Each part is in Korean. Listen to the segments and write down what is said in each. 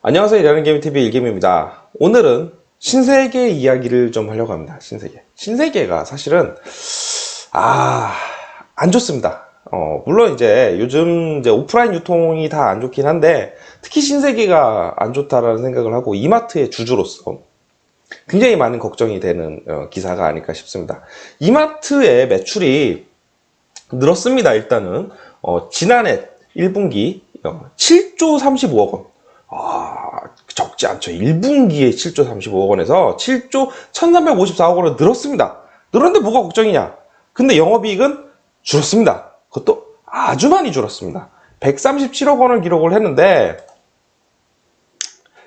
안녕하세요. 일하는 게임TV 일개미입니다. 오늘은 신세계 이야기를 좀 하려고 합니다. 신세계가 사실은 안 좋습니다. 물론 이제 요즘 이제 오프라인 유통이 다 안 좋긴 한데 특히 신세계가 안 좋다라는 생각을 하고 이마트의 주주로서 굉장히 많은 걱정이 되는 기사가 아닐까 싶습니다. 이마트의 매출이 늘었습니다. 일단은 지난해 1분기 7조 35억 원. 적지 않죠. 1분기에 7조 35억 원에서 7조 1354억 원으로 늘었습니다. 늘었는데 뭐가 걱정이냐? 근데 영업이익은 줄었습니다. 그것도 아주 많이 줄었습니다. 137억 원을 기록을 했는데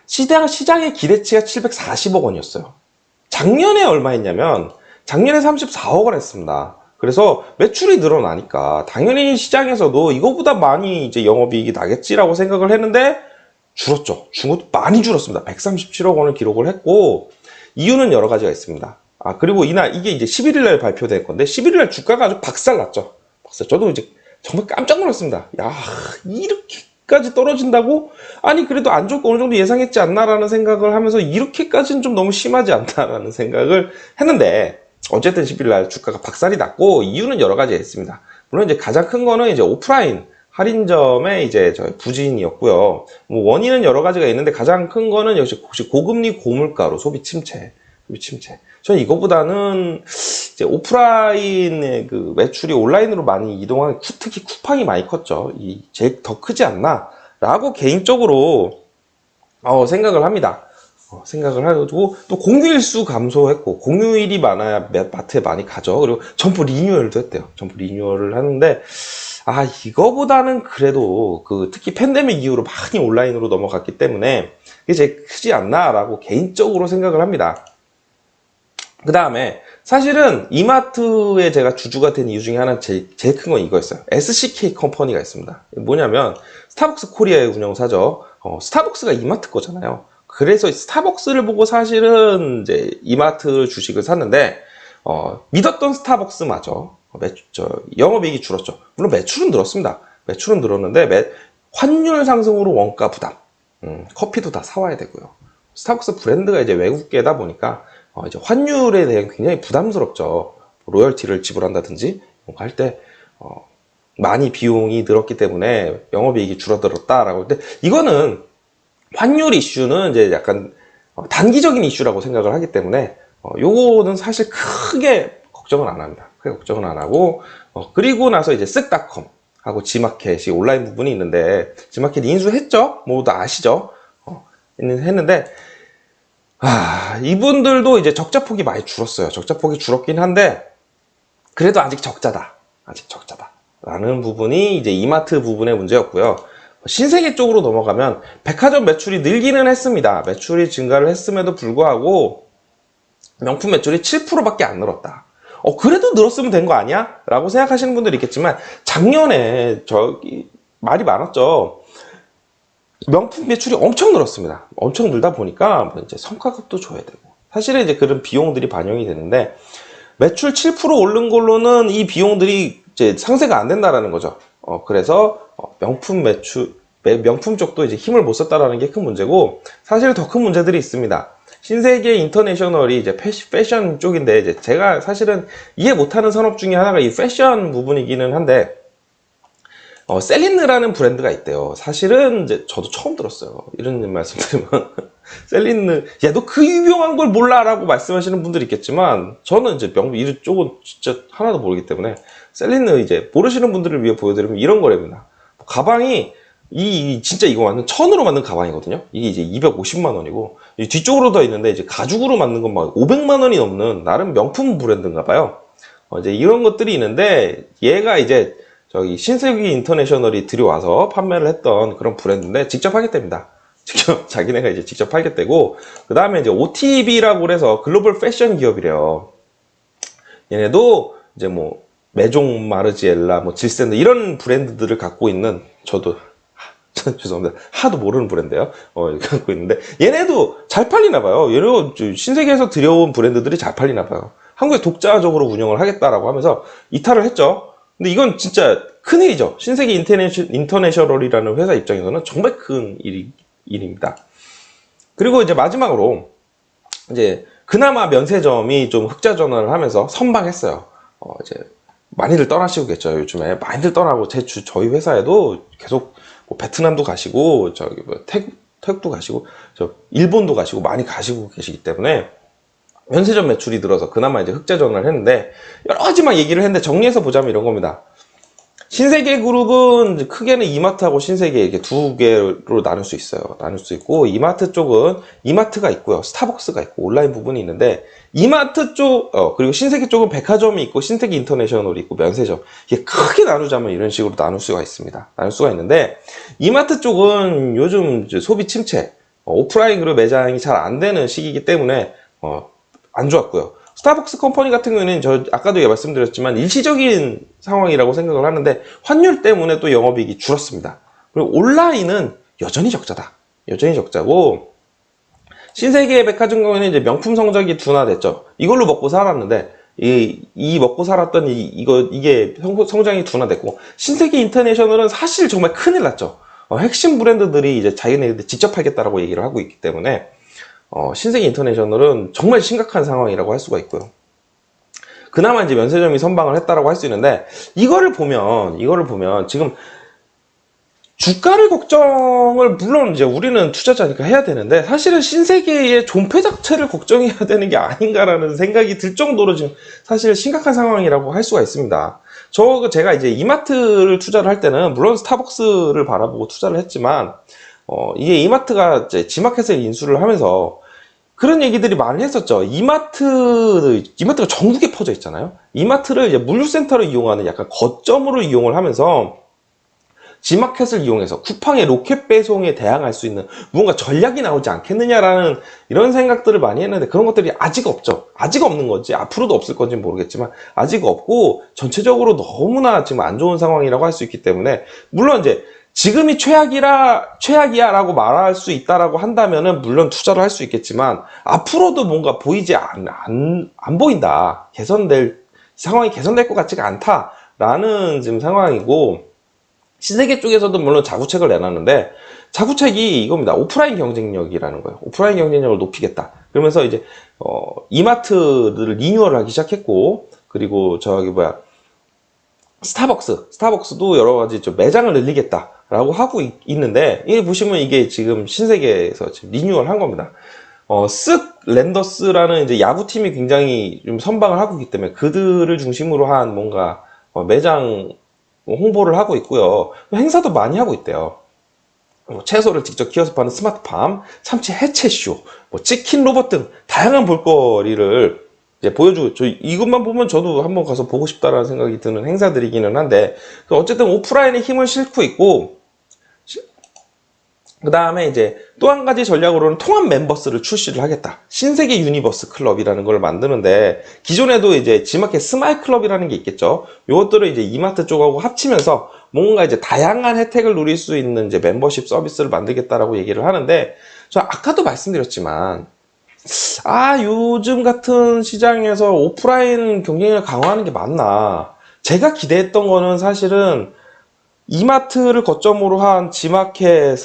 시장의 기대치가 740억 원이었어요. 작년에 얼마 했냐면 작년에 34억 원 했습니다. 그래서 매출이 늘어나니까 당연히 시장에서도 이거보다 많이 이제 영업이익이 나겠지라고 생각을 했는데 줄었죠. 많이 줄었습니다. 137억 원을 기록을 했고 이유는 여러 가지가 있습니다. 그리고 이게 이제 11일날 발표될 건데 11일날 주가가 아주 박살났죠. 저도 이제 정말 깜짝 놀랐습니다. 야, 이렇게까지 떨어진다고? 아니 그래도 안 좋고 어느 정도 예상했지 않나라는 생각을 하면서 이렇게까지는 좀 너무 심하지 않다라는 생각을 했는데 어쨌든 11일날 주가가 박살이 났고 이유는 여러 가지가 있습니다. 물론 이제 가장 큰 거는 이제 오프라인 할인점의 이제 부진이었고요. 뭐 원인은 여러 가지가 있는데 가장 큰 거는 역시 고금리 고물가로 소비 침체. 저는 이거보다는 이제 오프라인의 그 매출이 온라인으로 많이 이동한 특히 쿠팡이 많이 컸죠. 제일 더 크지 않나라고 개인적으로 생각을 합니다. 생각을 하고 또 공휴일 수 감소했고 공휴일이 많아야 마트에 많이 가죠. 그리고 점포 리뉴얼도 했대요. 점포 리뉴얼을 하는데 이거보다는 그래도 특히 팬데믹 이후로 많이 온라인으로 넘어갔기 때문에 이게 제일 크지 않나라고 개인적으로 생각을 합니다. 그 다음에 사실은 이마트에 제가 주주가 된 이유 중에 하나 제일 큰 건 이거였어요. SCK 컴퍼니가 있습니다. 뭐냐면 스타벅스 코리아의 운영사죠. 스타벅스가 이마트 거잖아요. 그래서 스타벅스를 보고 사실은 이제 이마트 주식을 샀는데 믿었던 스타벅스마저 영업이익이 줄었죠. 물론 매출은 늘었습니다. 매출은 늘었는데 환율 상승으로 원가 부담. 커피도 다 사와야 되고요. 스타벅스 브랜드가 이제 외국계다 보니까 이제 환율에 대한 굉장히 부담스럽죠. 로열티를 지불한다든지 뭔가 할 때 많이 비용이 늘었기 때문에 영업이익이 줄어들었다라고 할 때 이거는 환율 이슈는 이제 약간 단기적인 이슈라고 생각을 하기 때문에 요거는 사실 크게 걱정은 안 합니다. 크게 걱정은 안 하고 그리고 나서 이제 쓱닷컴 하고 지마켓이 온라인 부분이 있는데 지마켓 인수했죠? 모두 아시죠? 했는데 이분들도 이제 적자폭이 많이 줄었어요. 적자폭이 줄었긴 한데 그래도 아직 적자다 라는 부분이 이제 이마트 부분의 문제였고요. 신세계 쪽으로 넘어가면 백화점 매출이 늘기는 했습니다. 매출이 증가를 했음에도 불구하고 명품 매출이 7%밖에 안 늘었다. 그래도 늘었으면 된 거 아니야? 라고 생각하시는 분들이 있겠지만 작년에 말이 많았죠. 명품 매출이 엄청 늘었습니다. 엄청 늘다 보니까 이제 성과급도 줘야 되고 사실은 이제 그런 비용들이 반영이 되는데 매출 7% 오른 걸로는 이 비용들이 이제 상쇄가 안 된다라는 거죠. 그래서 명품 쪽도 이제 힘을 못 썼다라는 게 큰 문제고 사실 더 큰 문제들이 있습니다. 신세계 인터내셔널이 이제 패션 쪽인데 이제 제가 사실은 이해 못하는 산업 중에 하나가 이 패션 부분이기는 한데 셀린느라는 브랜드가 있대요. 사실은 이제 저도 처음 들었어요. 이런 말씀 드리면 셀린느, 야 너 그 유명한 걸 몰라라고 말씀하시는 분들이 있겠지만 저는 이제 이 쪽은 진짜 하나도 모르기 때문에 셀린느 이제 모르시는 분들을 위해 보여드리면 이런 거랍니다. 가방이 진짜 이거 완전 천으로 만든 가방이거든요. 이게 이제 250만 원이고 이 뒤쪽으로 더 있는데 이제 가죽으로 만든 건 막 500만 원이 넘는 나름 명품 브랜드인가 봐요. 이제 이런 것들이 있는데 얘가 이제 신세계 인터내셔널이 들여와서 판매를 했던 그런 브랜드인데 직접 하겠답니다. 직접 자기네가 이제 직접 하겠다고. 그 다음에 이제 OTB라고 그래서 글로벌 패션 기업이래요. 얘네도 이제 뭐 메종 마르지엘라, 뭐 질샌드 이런 브랜드들을 갖고 있는 저도 죄송합니다. 하도 모르는 브랜드예요. 갖고 있는데 얘네도 잘 팔리나 봐요. 얘네도 신세계에서 들여온 브랜드들이 잘 팔리나 봐요. 한국에 독자적으로 운영을 하겠다라고 하면서 이탈을 했죠. 근데 이건 진짜 큰일이죠. 신세계 인터내셔널이라는 회사 입장에서는 정말 큰 일이 일입니다. 그리고 이제 마지막으로 이제 그나마 면세점이 좀 흑자 전환을 하면서 선방했어요. 이제 많이들 떠나시고겠죠. 요즘에 많이들 떠나고 저희 회사에도 계속 뭐 베트남도 가시고 저기 뭐 태국도 가시고 저 일본도 가시고 많이 가시고 계시기 때문에 면세점 매출이 들어서 그나마 이제 흑자 전환을 했는데 여러 가지 막 얘기를 했는데 정리해서 보자면 이런 겁니다. 신세계그룹은 크게는 이마트하고 신세계 이렇게 두 개로 나눌 수 있어요. 나눌 수 있고, 이마트 쪽은 이마트가 있고요. 스타벅스가 있고 온라인 부분이 있는데, 이마트 쪽 그리고 신세계 쪽은 백화점이 있고 신세계 인터내셔널이 있고 면세점, 이게 크게 나누자면 이런 식으로 나눌 수가 있습니다. 나눌 수가 있는데, 이마트 쪽은 요즘 소비 침체, 오프라인 그룹 매장이 잘 안 되는 시기이기 때문에 안 좋았고요. 스타벅스 컴퍼니 같은 경우에는 저 아까도 말씀드렸지만 일시적인 상황이라고 생각을 하는데 환율 때문에 또 영업이익이 줄었습니다. 그리고 온라인은 여전히 적자다. 여전히 적자고, 신세계 백화점 경우에는 이제 명품 성적이 둔화됐죠. 이걸로 먹고 살았는데 이 먹고 살았던 이게 성장이 둔화됐고, 신세계 인터내셔널은 사실 정말 큰일 났죠. 핵심 브랜드들이 이제 자기네들 직접 하겠다라고 얘기를 하고 있기 때문에 신세계 인터내셔널은 정말 심각한 상황이라고 할 수가 있고요. 그나마 이제 면세점이 선방을 했다라고 할 수 있는데, 이거를 보면 지금 주가를 걱정을 물론 이제 우리는 투자자니까 해야 되는데, 사실은 신세계의 존폐 자체를 걱정해야 되는 게 아닌가라는 생각이 들 정도로 지금 사실 심각한 상황이라고 할 수가 있습니다. 제가 이제 이마트를 투자를 할 때는 물론 스타벅스를 바라보고 투자를 했지만, 이게 이마트가 이제 지마켓을 인수를 하면서 그런 얘기들이 많이 했었죠. 이마트가 전국에 퍼져 있잖아요. 이마트를 이제 물류센터로 이용하는 약간 거점으로 이용을 하면서 지마켓을 이용해서 쿠팡의 로켓 배송에 대항할 수 있는 무언가 전략이 나오지 않겠느냐라는 이런 생각들을 많이 했는데, 그런 것들이 아직 없죠. 아직 없는 건지 앞으로도 없을 건지 모르겠지만 아직 없고, 전체적으로 너무나 지금 안 좋은 상황이라고 할 수 있기 때문에, 물론 이제 지금이 최악이야라고 말할 수 있다라고 한다면은 물론 투자를 할 수 있겠지만, 앞으로도 뭔가 안 보인다. 상황이 개선될 것 같지가 않다라는 지금 상황이고, 신세계 쪽에서도 물론 자구책을 내놨는데, 자구책이 이겁니다. 오프라인 경쟁력이라는 거예요. 오프라인 경쟁력을 높이겠다. 그러면서 이제 이마트를 리뉴얼을 하기 시작했고, 그리고 스타벅스도 여러 가지 좀 매장을 늘리겠다라고 하고 있는데, 이게 보시면 이게 지금 신세계에서 지금 리뉴얼 한 겁니다. 쓱 랜더스라는 이제 야구팀이 굉장히 좀 선방을 하고 있기 때문에 그들을 중심으로 한 뭔가 매장 홍보를 하고 있고요. 행사도 많이 하고 있대요. 채소를 직접 키워서 파는 스마트팜, 참치 해체쇼, 치킨 로봇 등 다양한 볼거리를 이제 보여주고, 이것만 보면 저도 한번 가서 보고 싶다라는 생각이 드는 행사들이기는 한데, 어쨌든 오프라인에 힘을 싣고 있고, 그 다음에 이제 또 한 가지 전략으로는 통합 멤버스를 출시를 하겠다. 신세계 유니버스 클럽이라는 걸 만드는데, 기존에도 이제 지마켓 스마일 클럽이라는 게 있겠죠. 이것들을 이제 이마트 쪽하고 합치면서 뭔가 이제 다양한 혜택을 누릴 수 있는 이제 멤버십 서비스를 만들겠다라고 얘기를 하는데, 저 아까도 말씀드렸지만, 요즘 같은 시장에서 오프라인 경쟁력을 강화하는 게 맞나? 제가 기대했던 거는 사실은 이마트를 거점으로 한 지마켓의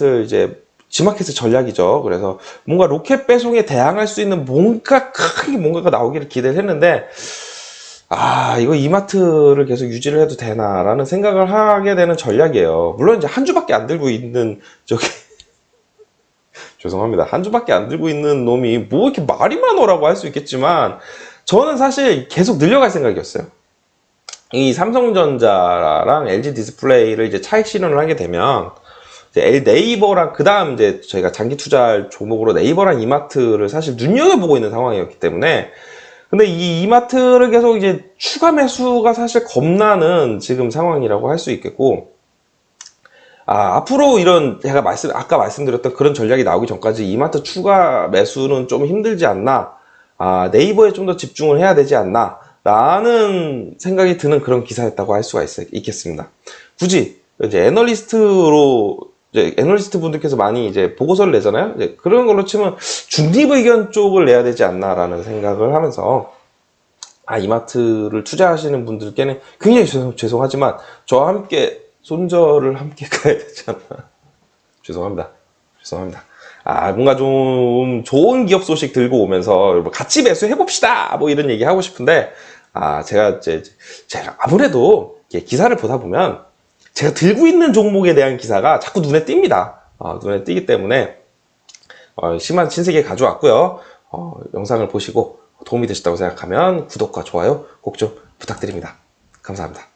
전략이죠. 그래서 뭔가 로켓 배송에 대항할 수 있는 뭔가가 나오기를 기대를 했는데, 이거 이마트를 계속 유지를 해도 되나라는 생각을 하게 되는 전략이에요. 물론 이제 한 주밖에 안 들고 있는 죄송합니다. 한 주밖에 안 들고 있는 놈이 뭐 이렇게 말이 많어라고 할 수 있겠지만, 저는 사실 계속 늘려갈 생각이었어요. 이 삼성전자랑 LG 디스플레이를 이제 차익 실현을 하게 되면, 이제 네이버랑, 그 다음 이제 저희가 장기 투자할 종목으로 네이버랑 이마트를 사실 눈여겨보고 있는 상황이었기 때문에, 근데 이 이마트를 계속 이제 추가 매수가 사실 겁나는 지금 상황이라고 할 수 있겠고, 앞으로 제가 아까 말씀드렸던 그런 전략이 나오기 전까지 이마트 추가 매수는 좀 힘들지 않나, 네이버에 좀 더 집중을 해야 되지 않나, 라는 생각이 드는 그런 기사였다고 할 수가 있겠습니다. 굳이, 애널리스트 분들께서 많이 이제 보고서를 내잖아요? 그런 걸로 치면 중립 의견 쪽을 내야 되지 않나라는 생각을 하면서, 이마트를 투자하시는 분들께는 굉장히 죄송하지만, 저와 함께 손절을 함께 가야 되지 않나. 죄송합니다. 뭔가 좀 좋은 기업 소식 들고 오면서 뭐 같이 매수해봅시다! 뭐 이런 얘기 하고 싶은데, 제가 아무래도 기사를 보다 보면 제가 들고 있는 종목에 대한 기사가 자꾸 눈에 띕니다. 눈에 띄기 때문에, 심한 친세계 가져왔고요. 영상을 보시고 도움이 되셨다고 생각하면 구독과 좋아요 꼭 좀 부탁드립니다. 감사합니다.